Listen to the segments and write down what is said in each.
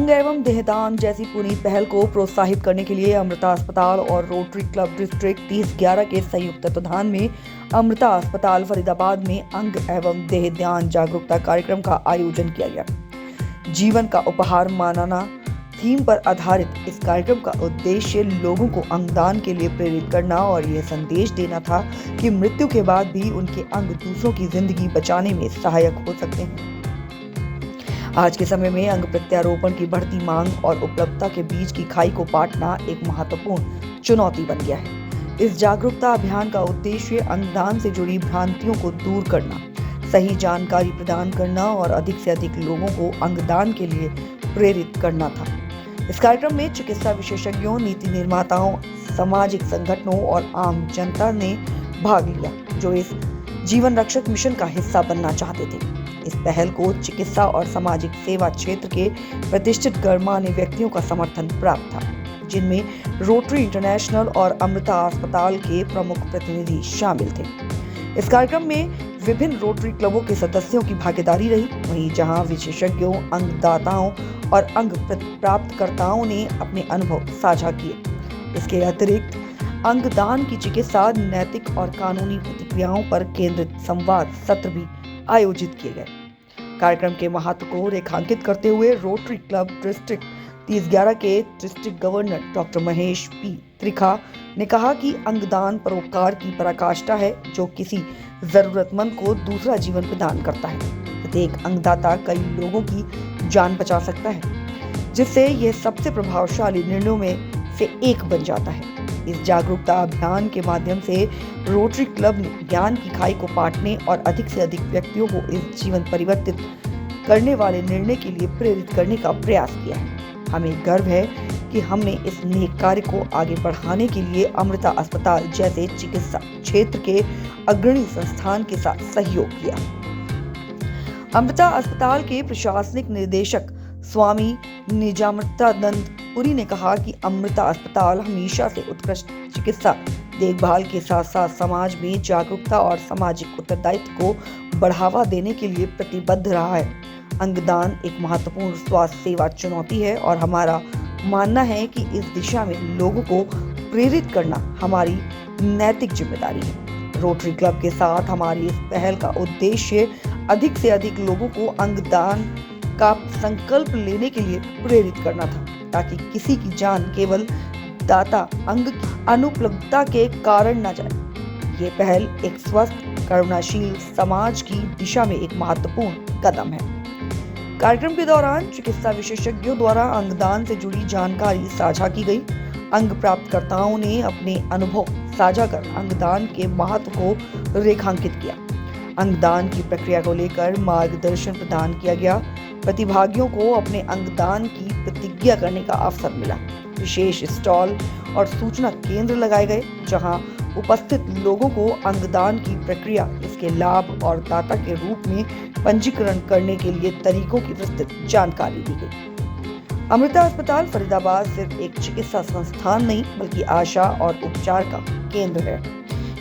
अंग एवं देहदान जैसी पुनीत पहल को प्रोत्साहित करने के लिए अमृता अस्पताल और रोटरी क्लब डिस्ट्रिक्ट 3011 के संयुक्त तत्वाधान में अमृता अस्पताल फरीदाबाद में अंग एवं देहदान जागरूकता कार्यक्रम का आयोजन किया गया। जीवन का उपहार मानना थीम पर आधारित इस कार्यक्रम का उद्देश्य लोगों को अंगदान के लिए प्रेरित करना और यह संदेश देना था कि मृत्यु के बाद भी उनके अंग दूसरों की जिंदगी बचाने में सहायक हो सकते हैं। आज के समय में अंग प्रत्यारोपण की बढ़ती मांग और उपलब्धता के बीच की खाई को पाटना एक महत्वपूर्ण चुनौती बन गया है। इस जागरूकता अभियान का उद्देश्य अंगदान से जुड़ी भ्रांतियों को दूर करना, सही जानकारी प्रदान करना और अधिक से अधिक लोगों को अंगदान के लिए प्रेरित करना था। इस कार्यक्रम में चिकित्सा विशेषज्ञों, नीति निर्माताओं, सामाजिक संगठनों और आम जनता ने भाग लिया, जो इस जीवन रक्षक मिशन का हिस्सा बनना चाहते थे। इस पहल को चिकित्सा और सामाजिक सेवा क्षेत्र के प्रतिष्ठित गणमान्य व्यक्तियों का समर्थन प्राप्त था, जिनमें रोटरी इंटरनेशनल और अमृता अस्पताल के प्रमुख प्रतिनिधि शामिल थे। इस कार्यक्रम में विभिन्न रोटरी क्लबों के सदस्यों की भागीदारी रही, वहीं जहां विशेषज्ञों, अंगदाताओं और अंग प्राप्तकर्ताओं ने अपने अनुभव साझा किए। इसके अतिरिक्त अंगदान की चिकित्सा, नैतिक और कानूनी प्रतिक्रियाओं पर केंद्रित संवाद सत्र भी आयोजित किए गए। कार्यक्रम के महत्व को रेखांकित करते हुए रोटरी क्लब डिस्ट्रिक्ट 3011 के district governor doctor Mahesh P Trikha ने कहा कि अंगदान परोपकार की पराकाष्ठा है, जो किसी जरूरतमंद को दूसरा जीवन प्रदान करता है। प्रत्येक अंगदाता कई लोगों की जान बचा सकता है, जिससे यह सबसे प्रभावशाली निर्णयों में से एक बन जाता है। इस जागरूकता अभियान के माध्यम से रोटरी क्लब ने ज्ञान की खाई को पाटने और अधिक से अधिक व्यक्तियों को इस जीवन परिवर्तित करने वाले निर्णय के लिए प्रेरित करने का प्रयास किया है। हमें गर्व है कि हमने इस नेक कार्य को आगे बढ़ाने के लिए अमृता अस्पताल जैसे चिकित्सा क्षेत्र के अग्रणी संस्थान के साथ सहयोग किया। अमृता अस्पताल के प्रशासनिक निदेशक स्वामी निजामतानंद पुरी ने कहा कि अमृता अस्पताल हमेशा से उत्कृष्ट चिकित्सा देखभाल के साथ साथ समाज में जागरूकता और सामाजिक उत्तरदायित्व को बढ़ावा देने के लिए प्रतिबद्ध रहा है। अंगदान एक महत्वपूर्ण स्वास्थ्य सेवा चुनौती है और हमारा मानना है कि इस दिशा में लोगों को प्रेरित करना हमारी नैतिक जिम्मेदारी है। रोटरी क्लब के साथ हमारी इस पहल का उद्देश्य अधिक से अधिक लोगों को अंगदान का संकल्प लेने के लिए प्रेरित करना था, ताकि किसी की जान केवल दाता अंग की अनुपलब्धता के कारण न जाए। ये पहल एक स्वस्थ, करुणाशील समाज की दिशा में एक महत्वपूर्ण कदम है। कार्यक्रम के दौरान चिकित्सा विशेषज्ञों द्वारा अंगदान से जुड़ी जानकारी साझा की गई। अंग प्राप्तकर्ताओं ने अपने अनुभव साझा कर अंगदान के महत्व को रेखांकित किया। अंगदान की प्रक्रिया को लेकर मार्गदर्शन प्रदान किया गया। प्रतिभागियों को अपने अंगदान की प्रतिज्ञा करने का अवसर मिला। विशेष स्टॉल और सूचना केंद्र लगाए गए, जहां उपस्थित लोगों को अंगदान की प्रक्रिया, इसके लाभ और दाता के रूप में पंजीकरण करने के लिए तरीकों की विस्तृत जानकारी दी गई। अमृता अस्पताल फरीदाबाद सिर्फ एक चिकित्सा संस्थान नहीं, बल्कि आशा और उपचार का केंद्र है।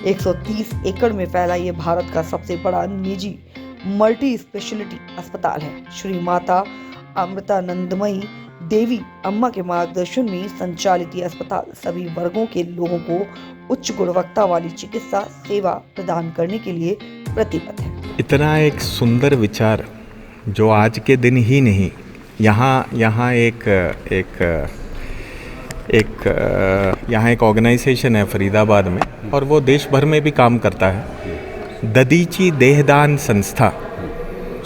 130 एकड़ में फैला ये भारत का सबसे बड़ा निजी मल्टी स्पेशलिटी अस्पताल है। श्री माता अमृतानंदमयी देवी अम्मा के मार्गदर्शन में संचालित ये अस्पताल सभी वर्गों के लोगों को उच्च गुणवत्ता वाली चिकित्सा सेवा प्रदान करने के लिए प्रतिबद्ध है। इतना एक सुंदर विचार जो आज के दिन ही नहीं, यहाँ एक ऑर्गेनाइजेशन है फरीदाबाद में, और वो देश भर में भी काम करता है, ददीची देहदान संस्था।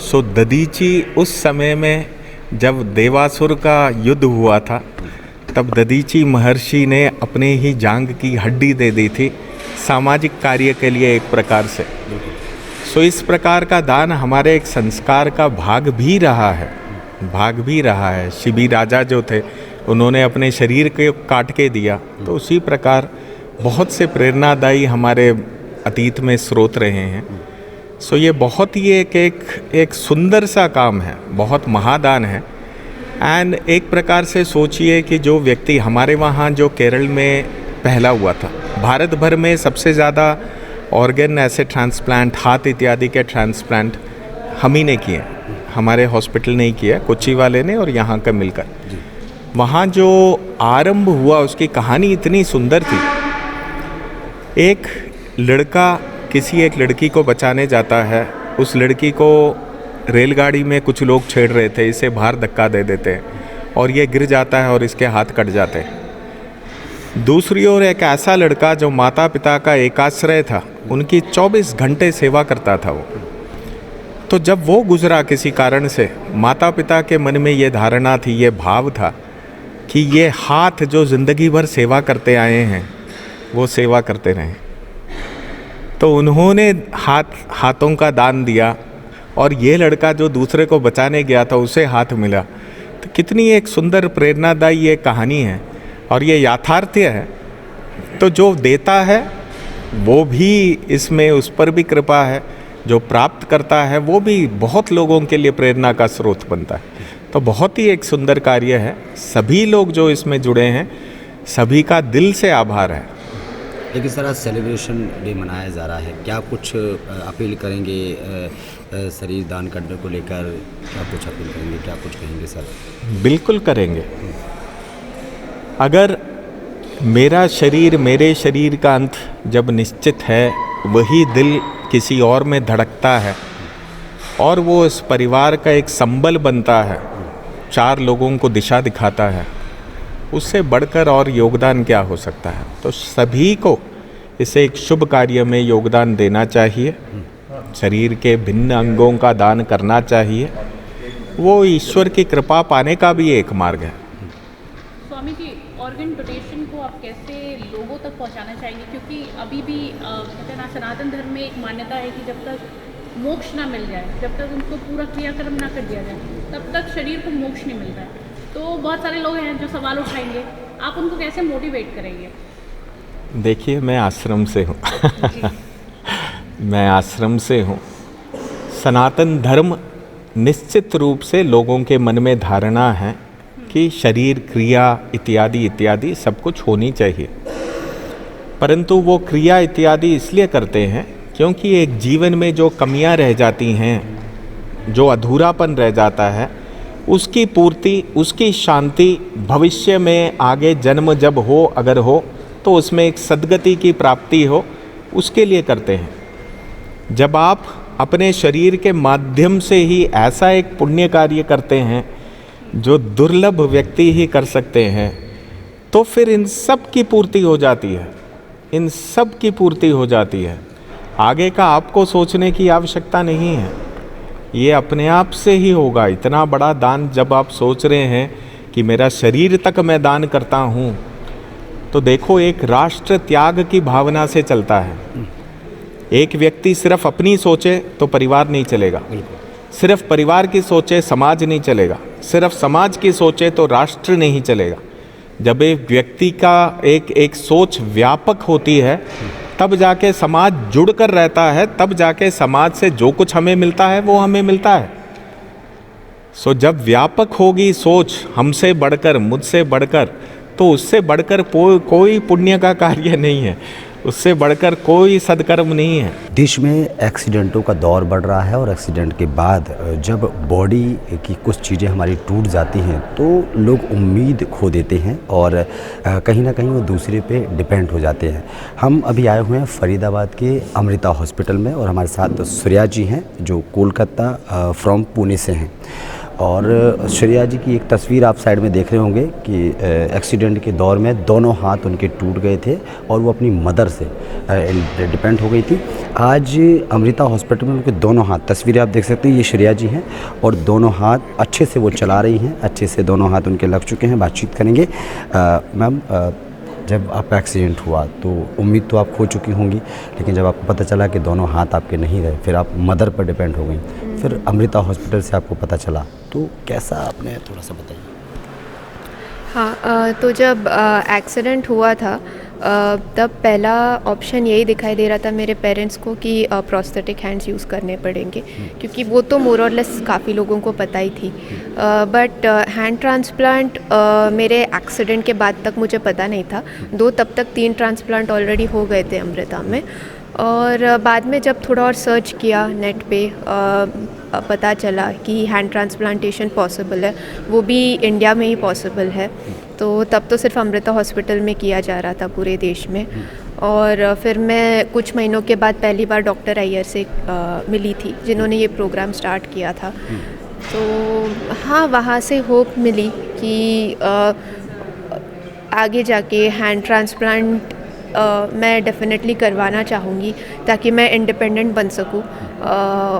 सो ददीची उस समय में जब देवासुर का युद्ध हुआ था, तब ददीची महर्षि ने अपने ही जांग की हड्डी दे दी थी सामाजिक कार्य के लिए एक प्रकार से। सो इस प्रकार का दान हमारे एक संस्कार का भाग भी रहा है। शिबी राजा जो थे, उन्होंने अपने शरीर को काट के दिया, तो उसी प्रकार बहुत से प्रेरणादायी हमारे अतीत में स्रोत रहे हैं। सो ये बहुत ही एक सुंदर सा काम है, बहुत महादान है। एंड एक प्रकार से सोचिए कि जो व्यक्ति हमारे वहाँ जो केरल में पहला हुआ था, भारत भर में सबसे ज़्यादा ऑर्गन ऐसे ट्रांसप्लांट, हाथ इत्यादि के ट्रांसप्लांट हम ही ने किए। हमारे हॉस्पिटल ने ही किया, कोच्चि वाले ने और यहाँ का मिलकर। वहाँ जो आरंभ हुआ उसकी कहानी इतनी सुंदर थी। एक लड़का किसी एक लड़की को बचाने जाता है, उस लड़की को रेलगाड़ी में कुछ लोग छेड़ रहे थे, इसे बाहर धक्का दे देते हैं और ये गिर जाता है और इसके हाथ कट जाते हैं। दूसरी ओर एक ऐसा लड़का जो माता पिता का एकाश्रय था, उनकी 24 घंटे सेवा करता था वो। तो जब वो गुजरा किसी कारण से, माता पिता के मन में ये धारणा थी, ये भाव था कि ये हाथ जो ज़िंदगी भर सेवा करते आए हैं वो सेवा करते रहें। तो उन्होंने हाथों का दान दिया और ये लड़का जो दूसरे को बचाने गया था उसे हाथ मिला। तो कितनी एक सुंदर प्रेरणादायी ये कहानी है और ये याथार्थ्य है। तो जो देता है वो भी, इसमें उस पर भी कृपा है, जो प्राप्त करता है वो भी बहुत लोगों के लिए प्रेरणा का स्रोत बनता है। तो बहुत ही एक सुंदर कार्य है। सभी लोग जो इसमें जुड़े हैं सभी का दिल से आभार है। एक इस तरह सेलिब्रेशन डे मनाया जा रहा है, क्या कुछ अपील करेंगे शरीर दान करने को लेकर? क्या कुछ अपील करेंगे, क्या कुछ कहेंगे सर? बिल्कुल करेंगे। अगर मेरा शरीर, मेरे शरीर का अंत जब निश्चित है, वही दिल किसी और में धड़कता है और वो इस परिवार का एक संबल बनता है, 4 लोगों को दिशा दिखाता है, उससे बढ़कर और योगदान क्या हो सकता है। तो सभी को इसे एक शुभ कार्य में योगदान देना चाहिए। शरीर के भिन्न अंगों का दान करना चाहिए, वो ईश्वर की कृपा पाने का भी एक मार्ग है। स्वामी जी, ऑर्गन डोनेशन को आप कैसे लोगों तक पहुंचाना चाहेंगे? क्योंकि अभी भी कहते हैं ना, सनातन धर्म में एक मान्यता है कि जब तक मोक्ष ना मिल जाए, जब तक उनको पूरा क्रियाकर्म ना कर दिया जाए, तब तक शरीर को मोक्ष नहीं मिलता है। तो बहुत सारे लोग हैं जो सवाल उठाएंगे, आप उनको कैसे मोटिवेट करेंगे? देखिए, मैं आश्रम से हूँ मैं आश्रम से हूँ। सनातन धर्म निश्चित रूप से लोगों के मन में धारणा है कि शरीर क्रिया इत्यादि इत्यादि सब कुछ होनी चाहिए, परंतु वो क्रिया इत्यादि इसलिए करते हैं क्योंकि एक जीवन में जो कमियां रह जाती हैं, जो अधूरापन रह जाता है, उसकी पूर्ति, उसकी शांति भविष्य में आगे जन्म जब हो, अगर हो तो उसमें एक सद्गति की प्राप्ति हो, उसके लिए करते हैं। जब आप अपने शरीर के माध्यम से ही ऐसा एक पुण्य कार्य करते हैं जो दुर्लभ व्यक्ति ही कर सकते हैं, तो फिर इन सब की पूर्ति हो जाती है, इन सब की पूर्ति हो जाती है। आगे का आपको सोचने की आवश्यकता नहीं है, ये अपने आप से ही होगा। इतना बड़ा दान जब आप सोच रहे हैं कि मेरा शरीर तक मैं दान करता हूँ, तो देखो एक राष्ट्र त्याग की भावना से चलता है। एक व्यक्ति सिर्फ अपनी सोचे तो परिवार नहीं चलेगा, सिर्फ परिवार की सोचे समाज नहीं चलेगा, सिर्फ समाज की सोचे तो राष्ट्र नहीं चलेगा। जब एक व्यक्ति का एक सोच व्यापक होती है, तब जाके समाज जुड़कर रहता है, तब जाके समाज से जो कुछ हमें मिलता है वो हमें मिलता है। सो जब व्यापक होगी सोच हमसे बढ़कर, मुझसे बढ़कर, तो उससे बढ़कर कोई पुण्य का कार्य नहीं है, उससे बढ़कर कोई सदकर्म नहीं है। देश में एक्सीडेंटों का दौर बढ़ रहा है और एक्सीडेंट के बाद जब बॉडी की कुछ चीज़ें हमारी टूट जाती हैं तो लोग उम्मीद खो देते हैं और कहीं ना कहीं वो दूसरे पे डिपेंड हो जाते हैं। हम अभी आए हुए हैं फरीदाबाद के अमृता हॉस्पिटल में और हमारे साथ श्रेया जी हैं जो कोलकाता फ्रॉम पुणे से हैं। और श्रेया जी की एक तस्वीर आप साइड में देख रहे होंगे कि एक्सीडेंट के दौर में दोनों हाथ उनके टूट गए थे और वो अपनी मदर से डिपेंड हो गई थी। आज अमृता हॉस्पिटल में उनके दोनों हाथ, तस्वीरें आप देख सकते हैं, ये श्रेया जी हैं और दोनों हाथ अच्छे से वो चला रही हैं, अच्छे से दोनों हाथ उनके लग चुके हैं। बातचीत करेंगे। मैम, जब आपका एक्सीडेंट हुआ तो उम्मीद तो आप खो चुकी होंगी, लेकिन जब आपको पता चला कि दोनों हाथ आपके नहीं रहे, फिर आप मदर पर डिपेंड हो गई, फिर अमृता हॉस्पिटल से आपको पता चला, तो कैसा आपने थोड़ा सा बताइए। हाँ, तो जब एक्सीडेंट हुआ था तब पहला ऑप्शन यही दिखाई दे रहा था मेरे पेरेंट्स को कि प्रोस्थेटिक हैंड्स यूज़ करने पड़ेंगे, क्योंकि वो तो मोर और लेस काफ़ी लोगों को पता ही थी। बट हैंड ट्रांसप्लांट मेरे एक्सीडेंट के बाद तक मुझे पता नहीं था। तब तक 3 ट्रांसप्लांट ऑलरेडी हो गए थे अमृता में। और बाद में जब थोड़ा और सर्च किया नेट पे पता चला कि हैंड ट्रांसप्लांटेशन पॉसिबल है, वो भी इंडिया में ही पॉसिबल है। तो तब तो सिर्फ अमृता हॉस्पिटल में किया जा रहा था पूरे देश में। और फिर मैं कुछ महीनों के बाद पहली बार डॉक्टर अय्यर से मिली थी, जिन्होंने ये प्रोग्राम स्टार्ट किया था। तो हाँ, वहाँ से होप मिली कि आगे जाके हैंड ट्रांसप्लांट मैं डेफिनेटली करवाना चाहूँगी ताकि मैं इंडिपेंडेंट बन सकूँ।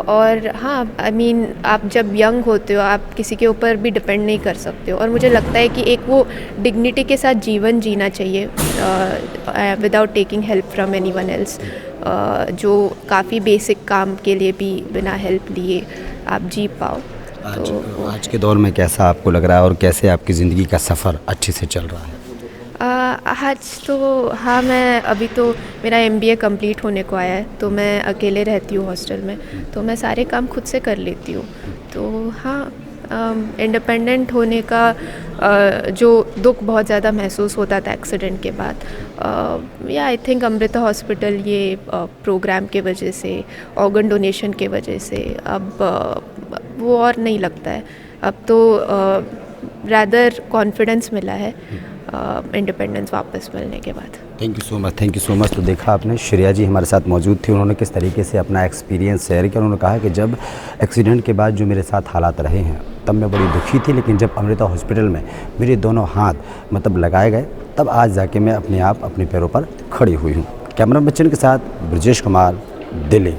और हाँ, आई मीन आप जब यंग होते हो आप किसी के ऊपर भी डिपेंड नहीं कर सकते हो, और मुझे लगता है कि एक वो डिग्निटी के साथ जीवन जीना चाहिए without taking help from anyone else, जो काफ़ी बेसिक काम के लिए भी बिना हेल्प लिए आप जी पाओ। आज के दौर में कैसा आपको लग रहा है और कैसे आपकी ज़िंदगी का सफ़र अच्छे से चल रहा है? आज तो हाँ, मैं अभी तो मेरा MBA कंप्लीट होने को आया है, तो मैं अकेले रहती हूँ हॉस्टल में, तो मैं सारे काम खुद से कर लेती हूँ। तो हाँ, इंडिपेंडेंट होने का जो दुख बहुत ज़्यादा महसूस होता था एक्सीडेंट के बाद, या आई थिंक अमृता हॉस्पिटल ये प्रोग्राम के वजह से, ऑर्गन डोनेशन के वजह से अब वो और नहीं लगता है। अब तो रैदर कॉन्फिडेंस मिला है इंडिपेंडेंस वापस मिलने के बाद। Thank you so much. तो देखा आपने, श्रेया जी हमारे साथ मौजूद थी, उन्होंने किस तरीके से अपना एक्सपीरियंस शेयर किया। उन्होंने कहा कि जब एक्सीडेंट के बाद जो मेरे साथ हालात रहे हैं तब मैं बड़ी दुखी थी, लेकिन जब अमृता हॉस्पिटल में मेरे दोनों हाथ मतलब लगाए गए तब आज जाके मैं अपने आप अपने पैरों पर खड़ी हुई हूँ। कैमरा बच्चन के साथ ब्रजेश कुमार, दिल्ली।